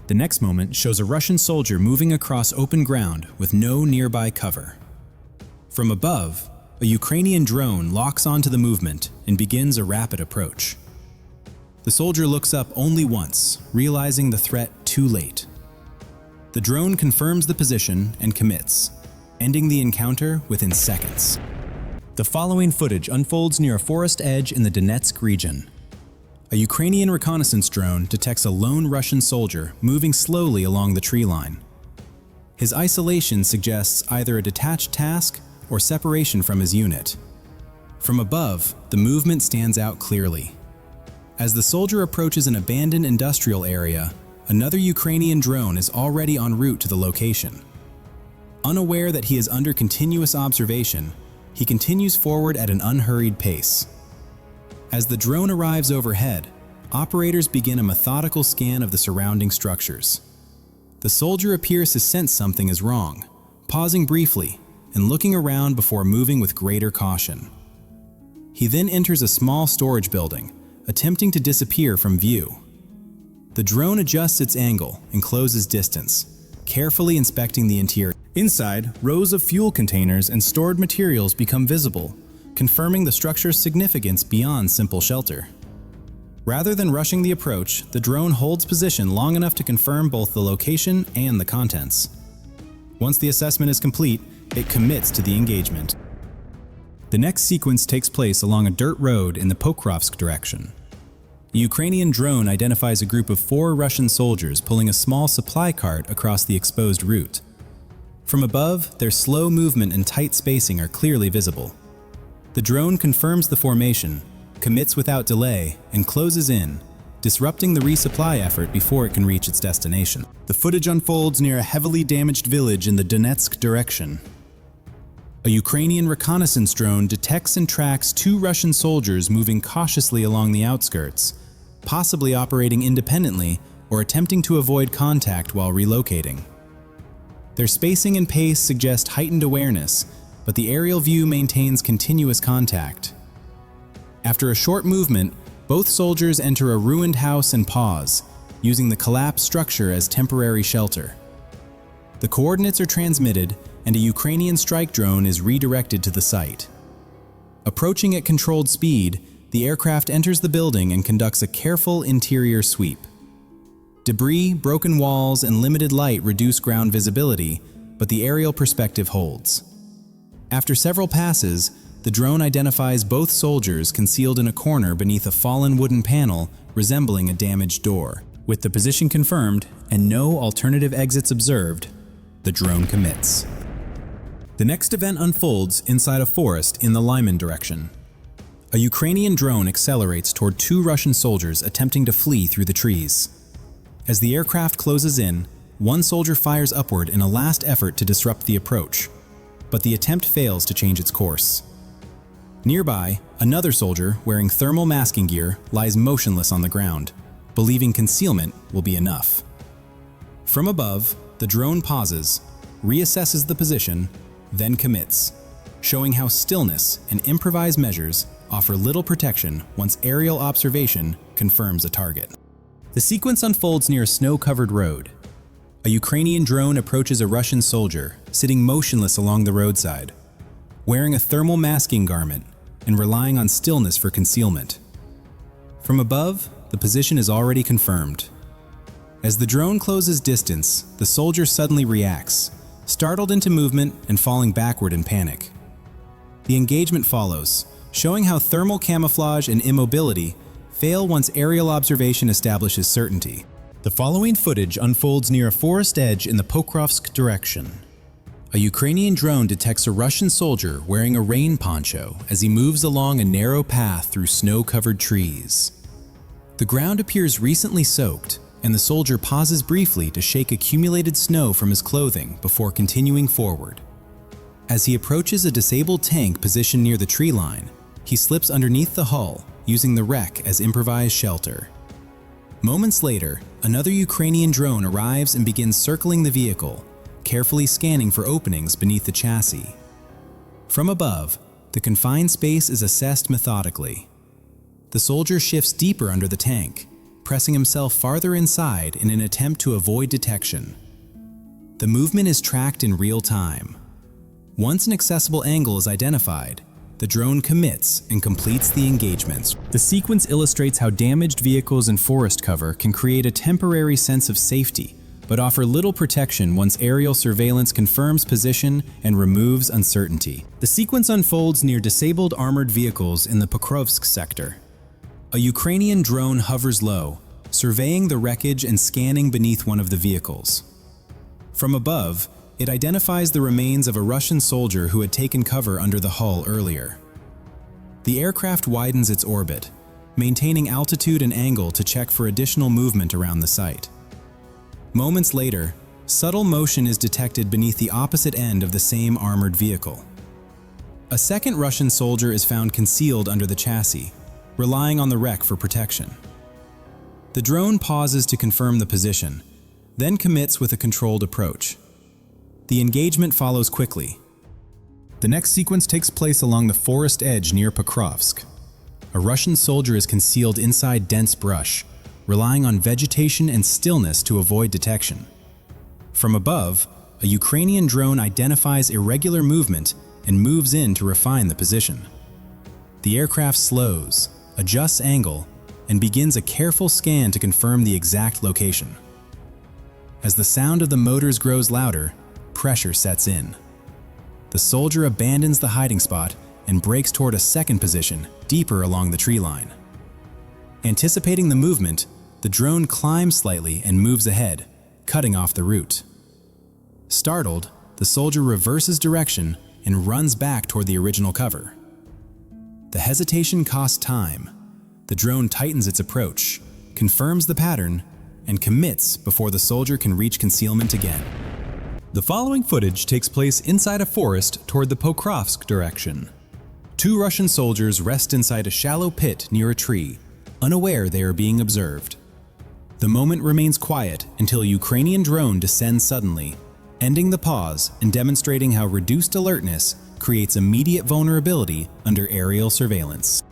The next moment shows a Russian soldier moving across open ground with no nearby cover. From above, a Ukrainian drone locks onto the movement and begins a rapid approach. The soldier looks up only once, realizing the threat too late. The drone confirms the position and commits, ending the encounter within seconds. The following footage unfolds near a forest edge in the Donetsk region. A Ukrainian reconnaissance drone detects a lone Russian soldier moving slowly along the tree line. His isolation suggests either a detached task or separation from his unit. From above, the movement stands out clearly. As the soldier approaches an abandoned industrial area, another Ukrainian drone is already en route to the location. Unaware that he is under continuous observation, he continues forward at an unhurried pace. As the drone arrives overhead, operators begin a methodical scan of the surrounding structures. The soldier appears to sense something is wrong, pausing briefly and looking around before moving with greater caution. He then enters a small storage building, attempting to disappear from view. The drone adjusts its angle and closes distance, carefully inspecting the interior. Inside, rows of fuel containers and stored materials become visible, confirming the structure's significance beyond simple shelter. Rather than rushing the approach, the drone holds position long enough to confirm both the location and the contents. Once the assessment is complete, it commits to the engagement. The next sequence takes place along a dirt road in the Pokrovsk direction. A Ukrainian drone identifies a group of 4 Russian soldiers pulling a small supply cart across the exposed route. From above, their slow movement and tight spacing are clearly visible. The drone confirms the formation, commits without delay, and closes in, disrupting the resupply effort before it can reach its destination. The footage unfolds near a heavily damaged village in the Donetsk direction. A Ukrainian reconnaissance drone detects and tracks 2 Russian soldiers moving cautiously along the outskirts, possibly operating independently or attempting to avoid contact while relocating. Their spacing and pace suggest heightened awareness, but the aerial view maintains continuous contact. After a short movement, both soldiers enter a ruined house and pause, using the collapsed structure as temporary shelter. The coordinates are transmitted, and a Ukrainian strike drone is redirected to the site. Approaching at controlled speed, the aircraft enters the building and conducts a careful interior sweep. Debris, broken walls, and limited light reduce ground visibility, but the aerial perspective holds. After several passes, the drone identifies both soldiers concealed in a corner beneath a fallen wooden panel resembling a damaged door. With the position confirmed and no alternative exits observed, the drone commits. The next event unfolds inside a forest in the Lyman direction. A Ukrainian drone accelerates toward 2 Russian soldiers attempting to flee through the trees. As the aircraft closes in, one soldier fires upward in a last effort to disrupt the approach, but the attempt fails to change its course. Nearby, another soldier wearing thermal masking gear lies motionless on the ground, believing concealment will be enough. From above, the drone pauses, reassesses the position, then commits, showing how stillness and improvised measures offer little protection once aerial observation confirms a target. The sequence unfolds near a snow-covered road. A Ukrainian drone approaches a Russian soldier sitting motionless along the roadside, wearing a thermal masking garment and relying on stillness for concealment. From above, the position is already confirmed. As the drone closes distance, the soldier suddenly reacts, startled into movement and falling backward in panic. The engagement follows, showing how thermal camouflage and immobility fail once aerial observation establishes certainty. The following footage unfolds near a forest edge in the Pokrovsk direction. A Ukrainian drone detects a Russian soldier wearing a rain poncho as he moves along a narrow path through snow-covered trees. The ground appears recently soaked, and the soldier pauses briefly to shake accumulated snow from his clothing before continuing forward. As he approaches a disabled tank positioned near the tree line, he slips underneath the hull, using the wreck as improvised shelter. Moments later, another Ukrainian drone arrives and begins circling the vehicle, carefully scanning for openings beneath the chassis. From above, the confined space is assessed methodically. The soldier shifts deeper under the tank, pressing himself farther inside in an attempt to avoid detection. The movement is tracked in real time. Once an accessible angle is identified, the drone commits and completes the engagements. The sequence illustrates how damaged vehicles and forest cover can create a temporary sense of safety, but offer little protection once aerial surveillance confirms position and removes uncertainty. The sequence unfolds near disabled armored vehicles in the Pokrovsk sector. A Ukrainian drone hovers low, surveying the wreckage and scanning beneath one of the vehicles. From above, it identifies the remains of a Russian soldier who had taken cover under the hull earlier. The aircraft widens its orbit, maintaining altitude and angle to check for additional movement around the site. Moments later, subtle motion is detected beneath the opposite end of the same armored vehicle. A second Russian soldier is found concealed under the chassis, relying on the wreck for protection. The drone pauses to confirm the position, then commits with a controlled approach. The engagement follows quickly. The next sequence takes place along the forest edge near Pokrovsk. A Russian soldier is concealed inside dense brush, relying on vegetation and stillness to avoid detection. From above, a Ukrainian drone identifies irregular movement and moves in to refine the position. The aircraft slows, adjusts angle, and begins a careful scan to confirm the exact location. As the sound of the motors grows louder, pressure sets in. The soldier abandons the hiding spot and breaks toward a second position, deeper along the tree line. Anticipating the movement, the drone climbs slightly and moves ahead, cutting off the route. Startled, the soldier reverses direction and runs back toward the original cover. The hesitation costs time. The drone tightens its approach, confirms the pattern, and commits before the soldier can reach concealment again. The following footage takes place inside a forest toward the Pokrovsk direction. Two Russian soldiers rest inside a shallow pit near a tree, unaware they are being observed. The moment remains quiet until a Ukrainian drone descends suddenly, ending the pause and demonstrating how reduced alertness creates immediate vulnerability under aerial surveillance.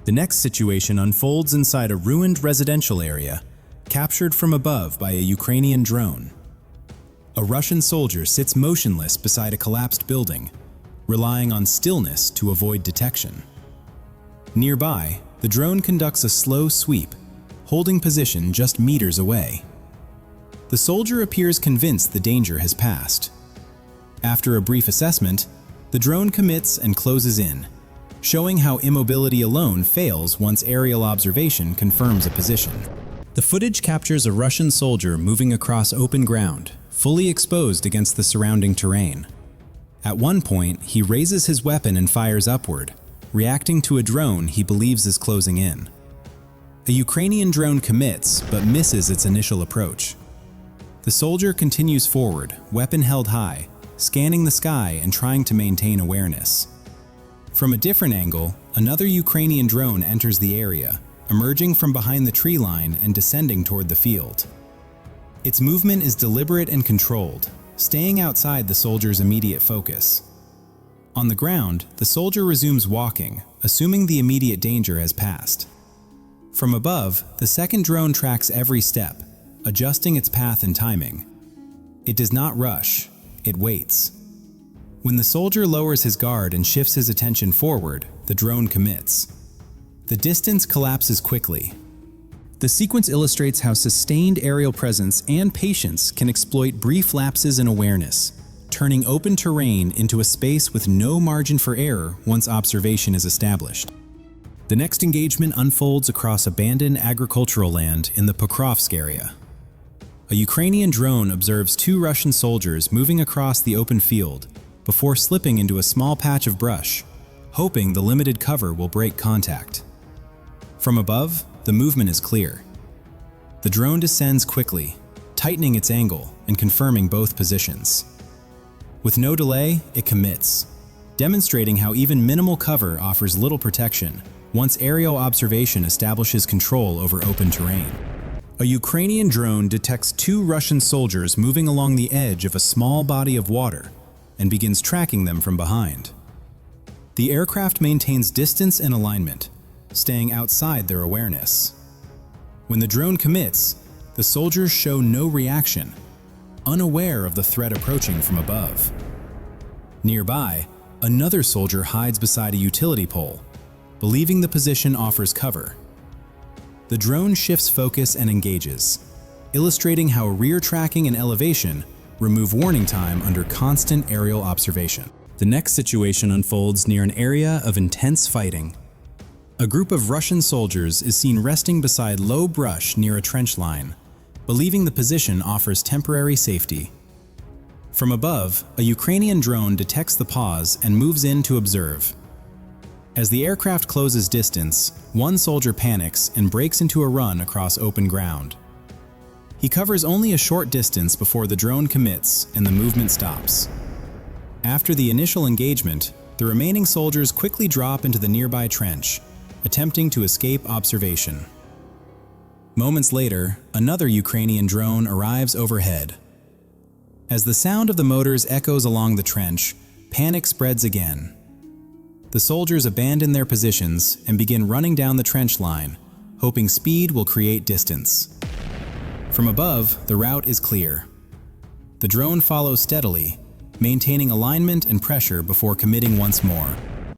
The next situation unfolds inside a ruined residential area, captured from above by a Ukrainian drone. A Russian soldier sits motionless beside a collapsed building, relying on stillness to avoid detection. Nearby, the drone conducts a slow sweep, holding position just meters away. The soldier appears convinced the danger has passed. After a brief assessment, the drone commits and closes in, showing how immobility alone fails once aerial observation confirms a position. The footage captures a Russian soldier moving across open ground, fully exposed against the surrounding terrain. At one point, he raises his weapon and fires upward, reacting to a drone he believes is closing in. A Ukrainian drone commits, but misses its initial approach. The soldier continues forward, weapon held high, scanning the sky and trying to maintain awareness. From a different angle, another Ukrainian drone enters the area, emerging from behind the tree line and descending toward the field. Its movement is deliberate and controlled, staying outside the soldier's immediate focus. On the ground, the soldier resumes walking, assuming the immediate danger has passed. From above, the second drone tracks every step, adjusting its path and timing. It does not rush, it waits. When the soldier lowers his guard and shifts his attention forward, the drone commits. The distance collapses quickly. The sequence illustrates how sustained aerial presence and patience can exploit brief lapses in awareness, turning open terrain into a space with no margin for error once observation is established. The next engagement unfolds across abandoned agricultural land in the Pokrovsk area. A Ukrainian drone observes two Russian soldiers moving across the open field before slipping into a small patch of brush, hoping the limited cover will break contact. From above, the movement is clear. The drone descends quickly, tightening its angle and confirming both positions. With no delay, it commits, demonstrating how even minimal cover offers little protection once aerial observation establishes control over open terrain. A Ukrainian drone detects two Russian soldiers moving along the edge of a small body of water and begins tracking them from behind. The aircraft maintains distance and alignment, staying outside their awareness. When the drone commits, the soldiers show no reaction, unaware of the threat approaching from above. Nearby, another soldier hides beside a utility pole, believing the position offers cover. The drone shifts focus and engages, illustrating how rear tracking and elevation remove warning time under constant aerial observation. The next situation unfolds near an area of intense fighting. A group of Russian soldiers is seen resting beside low brush near a trench line, believing the position offers temporary safety. From above, a Ukrainian drone detects the pause and moves in to observe. As the aircraft closes distance, one soldier panics and breaks into a run across open ground. He covers only a short distance before the drone commits and the movement stops. After the initial engagement, the remaining soldiers quickly drop into the nearby trench, attempting to escape observation. Moments later, another Ukrainian drone arrives overhead. As the sound of the motors echoes along the trench, panic spreads again. The soldiers abandon their positions and begin running down the trench line, hoping speed will create distance. From above, the route is clear. The drone follows steadily, maintaining alignment and pressure before committing once more.